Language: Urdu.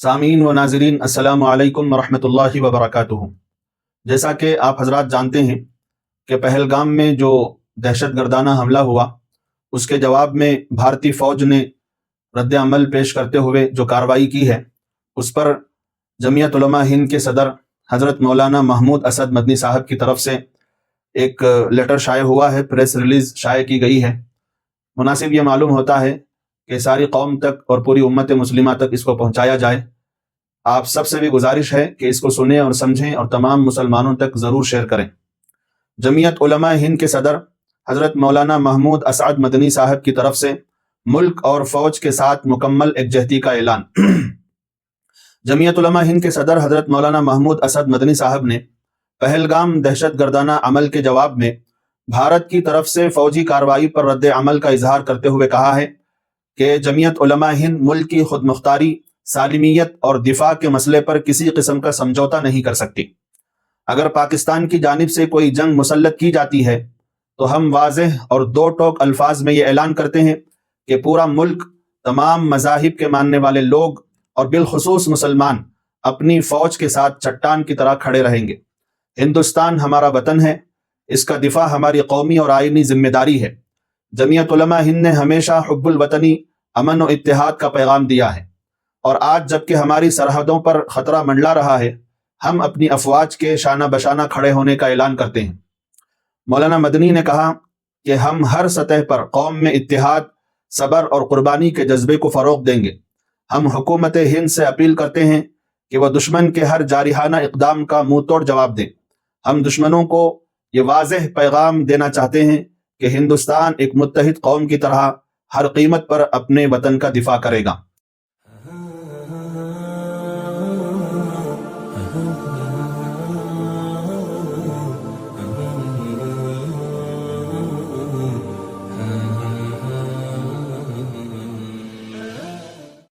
سامعین و ناظرین، السلام علیکم ورحمۃ اللہ وبرکاتہ۔ جیسا کہ آپ حضرات جانتے ہیں کہ پہلگام میں جو دہشت گردانہ حملہ ہوا، اس کے جواب میں بھارتی فوج نے رد عمل پیش کرتے ہوئے جو کارروائی کی ہے، اس پر جمعیت علماء ہند کے صدر حضرت مولانا محمود اسد مدنی صاحب کی طرف سے ایک لیٹر شائع ہوا ہے، پریس ریلیز شائع کی گئی ہے۔ مناسب یہ معلوم ہوتا ہے کہ ساری قوم تک اور پوری امت مسلمہ تک اس کو پہنچایا جائے۔ آپ سب سے بھی گزارش ہے کہ اس کو سنیں اور سمجھیں اور تمام مسلمانوں تک ضرور شیئر کریں۔ جمعیت علماء ہند کے صدر حضرت مولانا محمود اسعد مدنی صاحب کی طرف سے ملک اور فوج کے ساتھ مکمل یکجہتی کا اعلان۔ جمعیت علماء ہند کے صدر حضرت مولانا محمود اسعد مدنی صاحب نے پہلگام دہشت گردانہ عمل کے جواب میں بھارت کی طرف سے فوجی کارروائی پر رد عمل کا اظہار کرتے ہوئے کہا ہے کہ جمعیت علماء ہند ملک کی خود مختاری، سالمیت اور دفاع کے مسئلے پر کسی قسم کا سمجھوتا نہیں کر سکتی۔ اگر پاکستان کی جانب سے کوئی جنگ مسلط کی جاتی ہے تو ہم واضح اور دو ٹوک الفاظ میں یہ اعلان کرتے ہیں کہ پورا ملک، تمام مذاہب کے ماننے والے لوگ اور بالخصوص مسلمان اپنی فوج کے ساتھ چٹان کی طرح کھڑے رہیں گے۔ ہندوستان ہمارا وطن ہے، اس کا دفاع ہماری قومی اور آئینی ذمہ داری ہے۔ جمعیت علماء ہند نے ہمیشہ حب الوطنی، امن و اتحاد کا پیغام دیا ہے، اور آج جبکہ ہماری سرحدوں پر خطرہ منڈلا رہا ہے، ہم اپنی افواج کے شانہ بشانہ کھڑے ہونے کا اعلان کرتے ہیں۔ مولانا مدنی نے کہا کہ ہم ہر سطح پر قوم میں اتحاد، صبر اور قربانی کے جذبے کو فروغ دیں گے۔ ہم حکومت ہند سے اپیل کرتے ہیں کہ وہ دشمن کے ہر جارحانہ اقدام کا منہ توڑ جواب دیں۔ ہم دشمنوں کو یہ واضح پیغام دینا چاہتے ہیں کہ ہندوستان ایک متحد قوم کی طرح ہر قیمت پر اپنے وطن کا دفاع کرے گا۔